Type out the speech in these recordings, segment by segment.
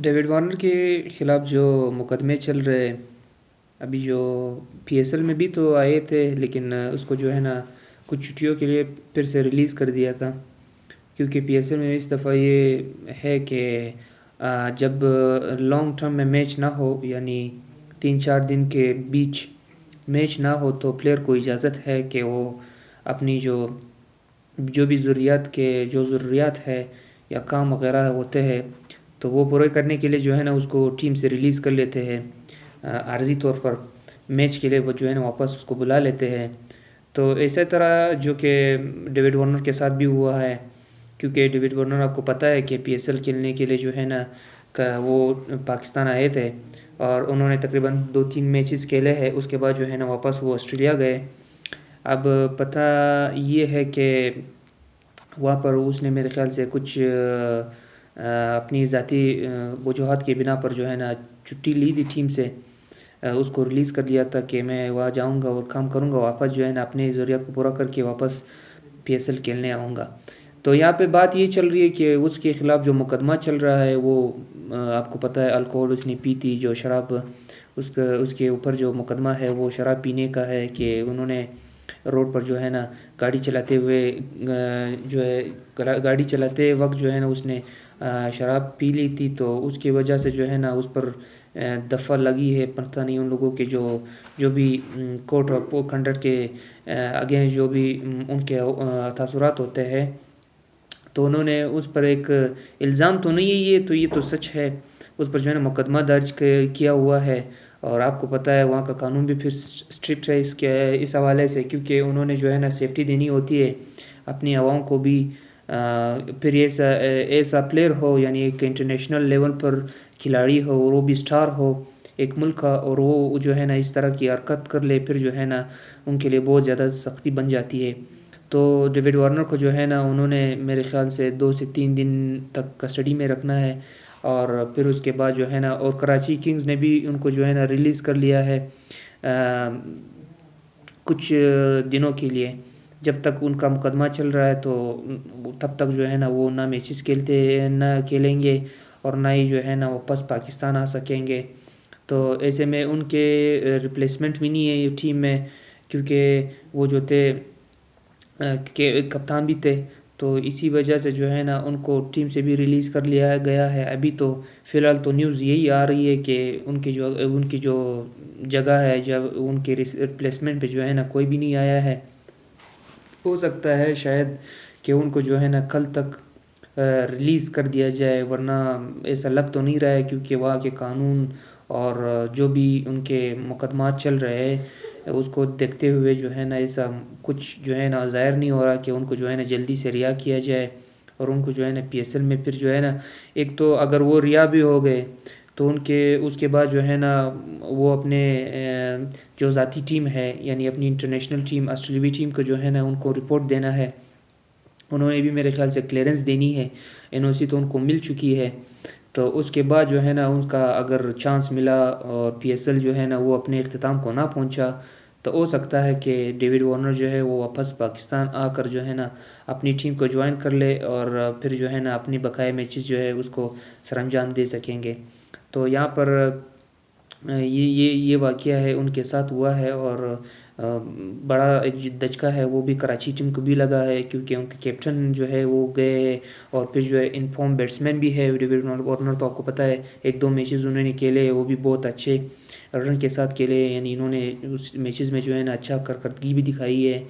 David Warner के खिलाफ जो मुकदमे चल रहे हैं, अभी जो पीएसएल में भी तो आए थे, लेकिन उसको जो है ना कुछ छुट्टियों के लिए फिर से रिलीज़ कर दिया था। क्योंकि पीएसएल में इस दफ़ा ये है कि जब लॉन्ग टर्म में मैच ना हो, यानी 3-4 दिन के बीच मैच ना हो, तो प्लेयर को इजाज़त है कि वो अपनी जो जो भी ज़रूरियात है या काम वगैरह होते हैं, तो वो पूरे करने के लिए जो है ना उसको टीम से रिलीज़ कर लेते हैं। आर्जी तौर पर मैच के लिए वो जो है ना वापस उसको बुला लेते हैं। तो इसी तरह जो कि डेविड वार्नर के साथ भी हुआ है, क्योंकि डेविड वार्नर आपको पता है कि पीएसएल खेलने के लिए जो है ना वो पाकिस्तान आए थे, और उन्होंने तकरीबन 2-3 मैचेस खेले हैं। उसके बाद जो है ना वापस वो ऑस्ट्रेलिया गए। अब पता ये है कि वहाँ पर उसने मेरे ख़्याल से कुछ अपनी ज़ाती वजूहात की बिना पर जो है ना छुट्टी ली थी टीम से। उसको रिलीज़ कर दिया था कि मैं वहाँ जाऊँगा और काम करूँगा, वापस जो है ना अपनी ज़रूरियात को पूरा करके वापस पीएसएल खेलने आऊँगा। तो यहाँ पे बात ये चल रही है कि उसके ख़िलाफ़ जो मुकदमा चल रहा है वो आपको पता है, अल्कोहल उसने पी थी, जो शराब उसके ऊपर जो मुकदमा है वो शराब पीने का है कि उन्होंने रोड पर जो है ना गाड़ी चलाते हुए जो है गाड़ी चलाते वक्त जो है ना उसने शराब पी ली थी। तो उसकी वजह से जो है ना उस पर दफ़ा लगी है। पता नहीं उन लोगों के जो जो भी कोर्ट ऑफ कंडक्ट के अगेंस्ट जो भी उनके तासुरात होते हैं, तो उन्होंने उस पर एक इल्ज़ाम तो नहीं है, ये तो सच है, उस पर जो है ना मुकदमा दर्ज किया हुआ है। और आपको पता है वहाँ का कानून भी फिर स्ट्रिक्ट है इस हवाले से, क्योंकि उन्होंने जो है ना सेफ्टी देनी होती है अपनी आवाम को भी। फिर ऐसा ऐसा प्लेयर हो, यानी एक इंटरनेशनल लेवल पर खिलाड़ी हो, वो भी स्टार हो एक मुल्क का, और वो जो है ना इस तरह की हरकत कर ले, फिर जो है ना उनके लिए बहुत ज़्यादा सख्ती बन जाती है। तो डेविड वार्नर को जो है ना उन्होंने मेरे ख़्याल से 2 से 3 दिन तक कस्टडी में रखना है, और फिर उसके बाद जो है ना, और कराची किंग्स ने भी उनको जो है ना रिलीज़ कर लिया है कुछ दिनों के लिए। जब तक उनका मुकदमा चल रहा है तो तब तक जो है ना वो ना मैचेस ना खेलेंगे, और ना ही जो है ना वापस पाकिस्तान आ सकेंगे। तो ऐसे में उनके रिप्लेसमेंट भी नहीं है ये टीम में, क्योंकि वो जो थे के कप्तान भी थे। तो इसी वजह से जो है ना उनको टीम से भी रिलीज़ कर लिया गया है। अभी तो फ़िलहाल तो न्यूज़ यही आ रही है कि उनकी जो जगह है, जब उनके रिप्लेसमेंट पे जो है ना कोई भी नहीं आया है। हो सकता है शायद कि उनको जो है ना कल तक रिलीज़ कर दिया जाए, वरना ऐसा लग तो नहीं रहा है, क्योंकि वहाँ के कानून और जो भी उनके मुकदमात चल रहे हैं उसको देखते हुए जो है ना ऐसा कुछ जो है ना ज़ाहिर नहीं हो रहा कि उनको जो है ना जल्दी से रिहा किया जाए, और उनको जो है ना पीएसएल में फिर जो है ना, एक तो अगर वो रिहा भी हो गए तो उनके उसके बाद जो है ना वो अपने जो ज़ाती टीम है, यानी अपनी इंटरनेशनल टीम ऑस्ट्रेलियावी टीम को जो है ना उनको रिपोर्ट देना है। उन्होंने भी मेरे ख़्याल से क्लियरेंस देनी है, एनओसी तो उनको मिल चुकी है। तो उसके बाद जो है ना उनका अगर चांस मिला और पीएसएल जो है ना वो अपने इख्तिताम को ना पहुंचा, तो हो सकता है कि डेविड वार्नर जो है वो वापस पाकिस्तान आकर जो है ना अपनी टीम को ज्वाइन कर ले, और फिर जो है ना अपनी बकाया मैचेस जो है उसको सरअंजाम दे सकेंगे। तो यहाँ पर ये वाक़या है उनके साथ हुआ है, और बड़ा एक जो दचका है वो भी कराची टीम को भी लगा है, क्योंकि उनके कैप्टन जो है वो गए हैं, और फिर जो है इनफॉर्म बैट्समैन भी है डेविड वार्नर। तो आपको पता है 1-2 मैचेस उन्होंने खेले, वो भी बहुत अच्छे रन के साथ खेले, यानी इन्होंने उस मैचेस में जो है ना अच्छा कारकर्दगी भी दिखाई है।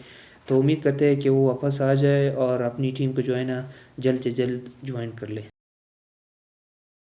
तो उम्मीद करते हैं कि वो वापस आ जाए और अपनी टीम को जो है ना जल्द से जल्द ज्वाइन कर ले।